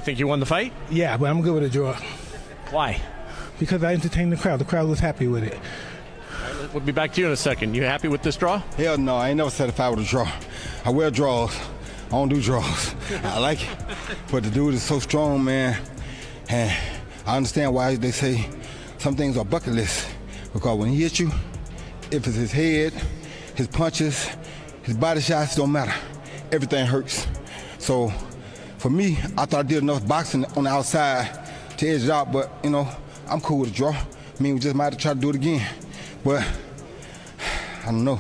You think you won the fight? Yeah, but I'm good with a draw. Why? Because I entertained the crowd. The crowd was happy with it. We'll be back to you in a second. You happy with this draw? Hell no, I ain't never satisfied with a draw. I wear draws. I don't do draws. I like it. But the dude is so strong, man. And I understand why they say some things are bucket list. Because when he hits you, if it's his head, his punches, his body shots, don't matter. Everything hurts. So for me, I thought I did enough boxing on the outside to edge it out, but you know, I'm cool with a draw. I mean, we just might have to try to do it again. But I don't know.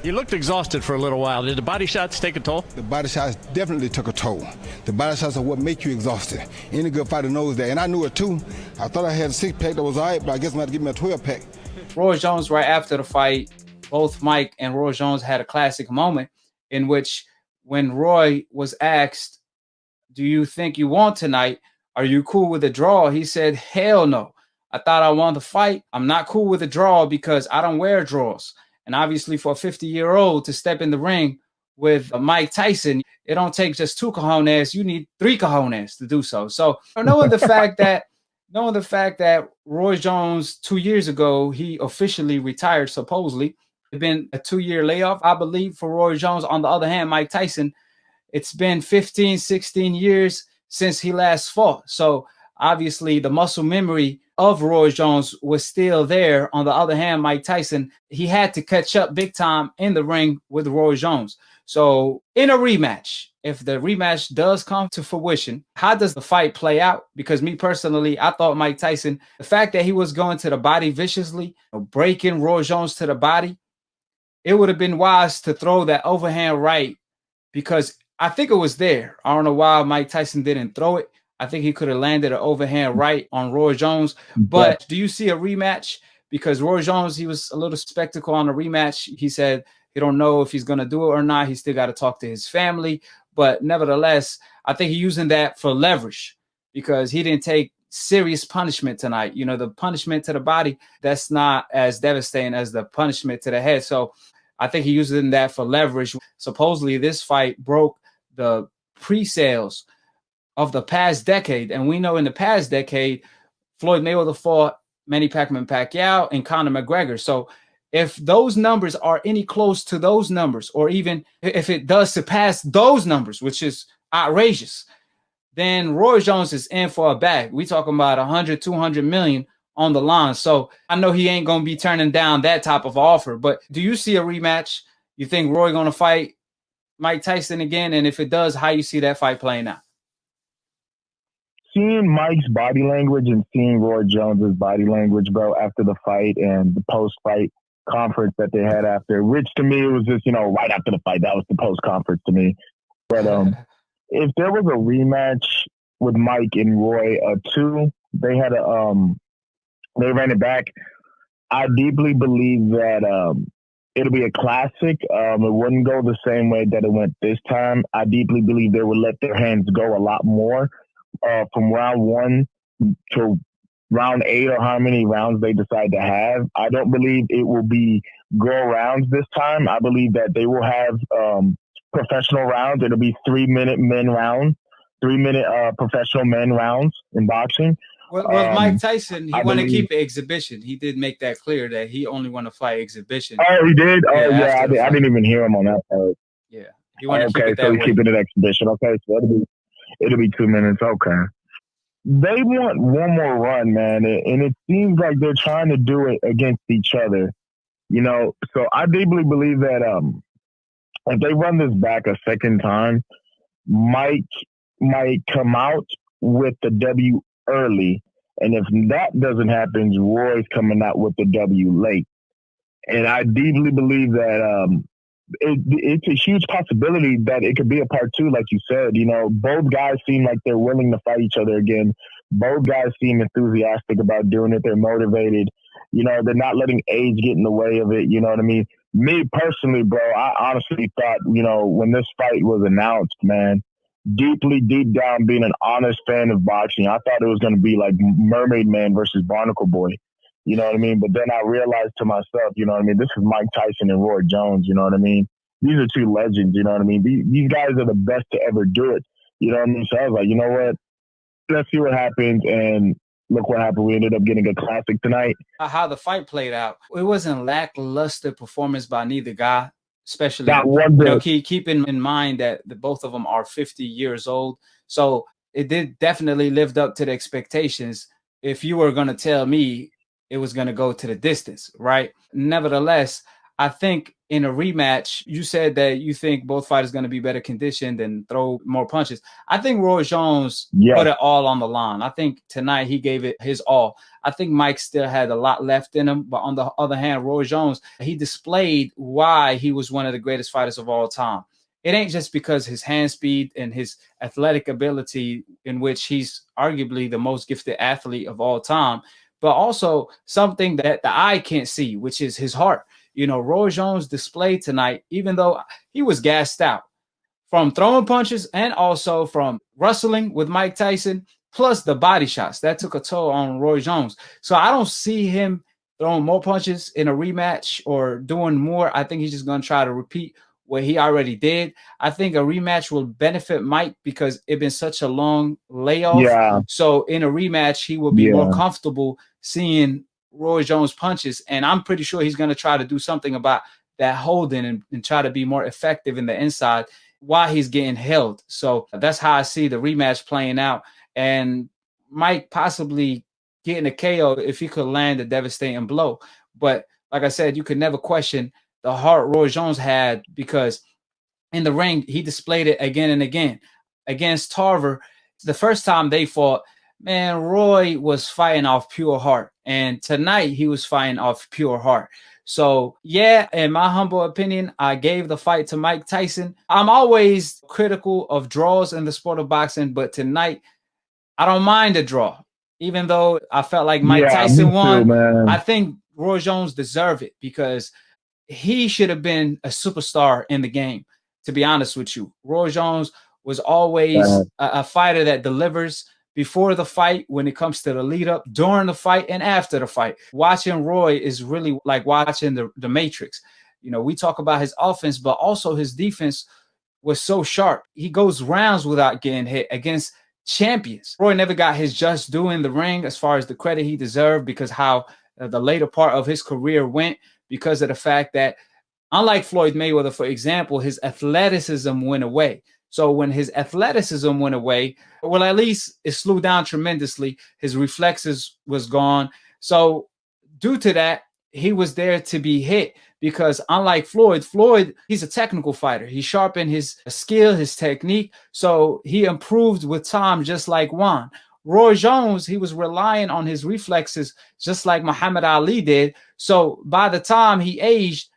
You looked exhausted for a little while. Did the body shots take a toll? The body shots definitely took a toll. The body shots are what make you exhausted. Any good fighter knows that. And I knew it too. I thought I had a 6-pack that was all right, but I guess I'm going to give me a 12-pack. Roy Jones, right after the fight, both Mike and Roy Jones had a classic moment in which when Roy was asked, do you think you won tonight? Are you cool with a draw? He said, hell no. I thought I won the fight. I'm not cool with a draw because I don't wear draws. And obviously for a 50-year-old to step in the ring with Mike Tyson, it don't take just 2 cojones. You need 3 cojones to do so. So knowing the fact that Roy Jones 2 years ago, he officially retired, supposedly. It's been a 2-year layoff, I believe, for Roy Jones. On the other hand, Mike Tyson, it's been 15, 16 years since he last fought. So obviously the muscle memory of Roy Jones was still there. On the other hand, Mike Tyson, he had to catch up big time in the ring with Roy Jones. So in a rematch, if the rematch does come to fruition, how does the fight play out? Because me personally, I thought Mike Tyson, the fact that he was going to the body viciously, breaking Roy Jones to the body, it would have been wise to throw that overhand right, because I think it was there. I don't know why Mike Tyson didn't throw it. I think he could have landed an overhand right on Roy Jones. But do you see a rematch? Because Roy Jones, he was a little skeptical on a rematch. He said he don't know if he's going to do it or not. He still got to talk to his family. But nevertheless, I think he's using that for leverage because he didn't take serious punishment tonight. You know, the punishment to the body, that's not as devastating as the punishment to the head. So I think he's using that for leverage. Supposedly, this fight broke the pre-sales of the past decade. And we know in the past decade, Floyd Mayweather fought Manny Pacquiao and Conor McGregor. So if those numbers are any close to those numbers, or even if it does surpass those numbers, which is outrageous, then Roy Jones is in for a bag. We talking about 100, 200 million on the line. So I know he ain't going to be turning down that type of offer. But do you see a rematch? You think Roy going to fight Mike Tyson again? And if it does, how you see that fight playing out? Seeing Mike's body language and seeing Roy Jones's body language, bro, after the fight and the post-fight conference that they had after, which to me, it was just, you know, right after the fight. That was the post-conference to me. But if there was a rematch with Mike and Roy, they had they ran it back. I deeply believe that it'll be a classic. It wouldn't go the same way that it went this time. I deeply believe they would let their hands go a lot more. From round 1 to round 8, or how many rounds they decide to have. I don't believe it will be go rounds this time. I believe that they will have professional rounds. It'll be 3-minute men round, 3-minute professional men rounds in boxing. Well, Mike Tyson, he wanted to keep it exhibition. He did make that clear that he only want to fight exhibition. Oh, he did? Yeah, I didn't even hear him on that part. Yeah. He wanted to keep it that so way. He's keeping it exhibition. Okay, so it'll be 2 minutes. Okay. They want one more run, man. And it seems like they're trying to do it against each other, you know? So I deeply believe that if they run this back a second time, Mike might come out with the W early. And if that doesn't happen, Roy's coming out with the W late. And I deeply believe that it's a huge possibility that it could be a part 2, like you said. You know, both guys seem like they're willing to fight each other again. Both guys seem enthusiastic about doing it. They're motivated. You know, they're not letting age get in the way of it. You know what I mean? Me personally, bro, I honestly thought, you know, when this fight was announced, man, deep down, being an honest fan of boxing, I thought it was going to be like Mermaid Man versus Barnacle Boy. You know what I mean? But then I realized to myself, you know what I mean? This is Mike Tyson and Roy Jones, you know what I mean? These are 2 legends, you know what I mean? These guys are the best to ever do it. You know what I mean? So I was like, you know what? Let's see what happens. And look what happened. We ended up getting a classic tonight. How the fight played out, it wasn't lackluster performance by neither guy, especially keeping in mind that the both of them are 50 years old. So it did definitely lived up to the expectations. If you were going to tell me it was going to go to the distance, right? Nevertheless, I think in a rematch, you said that you think both fighters going to be better conditioned and throw more punches. I think Roy Jones put it all on the line. I think tonight he gave it his all. I think Mike still had a lot left in him. But on the other hand, Roy Jones, he displayed why he was one of the greatest fighters of all time. It ain't just because his hand speed and his athletic ability, in which he's arguably the most gifted athlete of all time, but also something that the eye can't see, which is his heart. You know, Roy Jones displayed tonight, even though he was gassed out from throwing punches and also from wrestling with Mike Tyson, plus the body shots. That took a toll on Roy Jones. So I don't see him throwing more punches in a rematch or doing more. I think he's just going to try to repeat what he already did. I think a rematch will benefit Mike because it's been such a long layoff. Yeah. So in a rematch, he will be more comfortable seeing Roy Jones punches. And I'm pretty sure he's going to try to do something about that holding and try to be more effective in the inside while he's getting held. So that's how I see the rematch playing out. And Mike possibly getting a KO if he could land a devastating blow. But like I said, you could never question the heart Roy Jones had, because in the ring, he displayed it again and again. Against Tarver, the first time they fought, man, Roy was fighting off pure heart. And tonight, he was fighting off pure heart. So, yeah, in my humble opinion, I gave the fight to Mike Tyson. I'm always critical of draws in the sport of boxing, but tonight, I don't mind a draw. Even though I felt like Mike Tyson won, I think Roy Jones deserved it because he should have been a superstar in the game, to be honest with you. Roy Jones was always a fighter that delivers before the fight, when it comes to the lead up, during the fight, and after the fight. Watching Roy is really like watching the Matrix. You know, we talk about his offense, but also his defense was so sharp. He goes rounds without getting hit against champions. Roy never got his just due in the ring as far as the credit he deserved, because how the later part of his career went, because of the fact that, unlike Floyd Mayweather, for example, his athleticism went away. So when his athleticism went away, well, at least it slowed down tremendously. His reflexes was gone. So due to that, he was there to be hit, because unlike Floyd, he's a technical fighter. He sharpened his skill, his technique. So he improved with time, just like Juan. Roy Jones, he was relying on his reflexes just like Muhammad Ali did. So by the time he aged,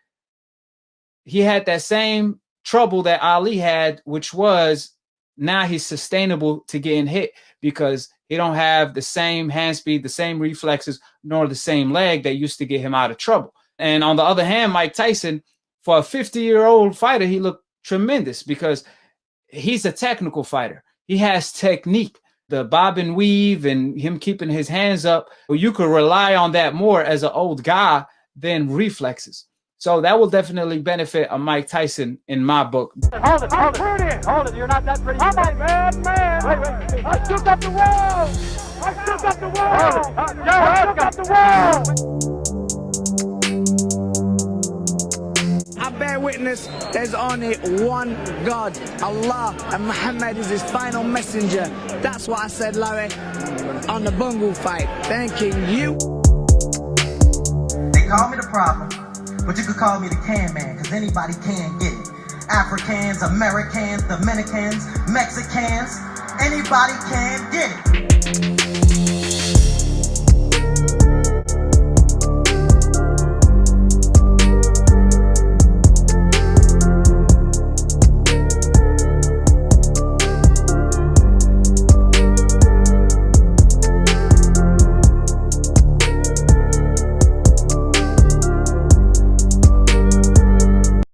he had that same trouble that Ali had, which was now he's sustainable to getting hit because he don't have the same hand speed, the same reflexes, nor the same leg that used to get him out of trouble. And on the other hand, Mike Tyson, for a 50-year-old fighter, he looked tremendous because he's a technical fighter. He has technique. The bob and weave and him keeping his hands up, well, you could rely on that more as an old guy than reflexes. So that will definitely benefit a Mike Tyson in my book. Hold it, hold it. You're not that pretty. I'm a man. Wait. I took up the wall. I took up the wall. I bear witness, there's only one God, Allah, and Muhammad is his final messenger. That's what I said, Larry, on the Bungle fight. Thanking you. They call me the problem, but you could call me the can man, because anybody can get it. Africans, Americans, Dominicans, Mexicans, anybody can get it.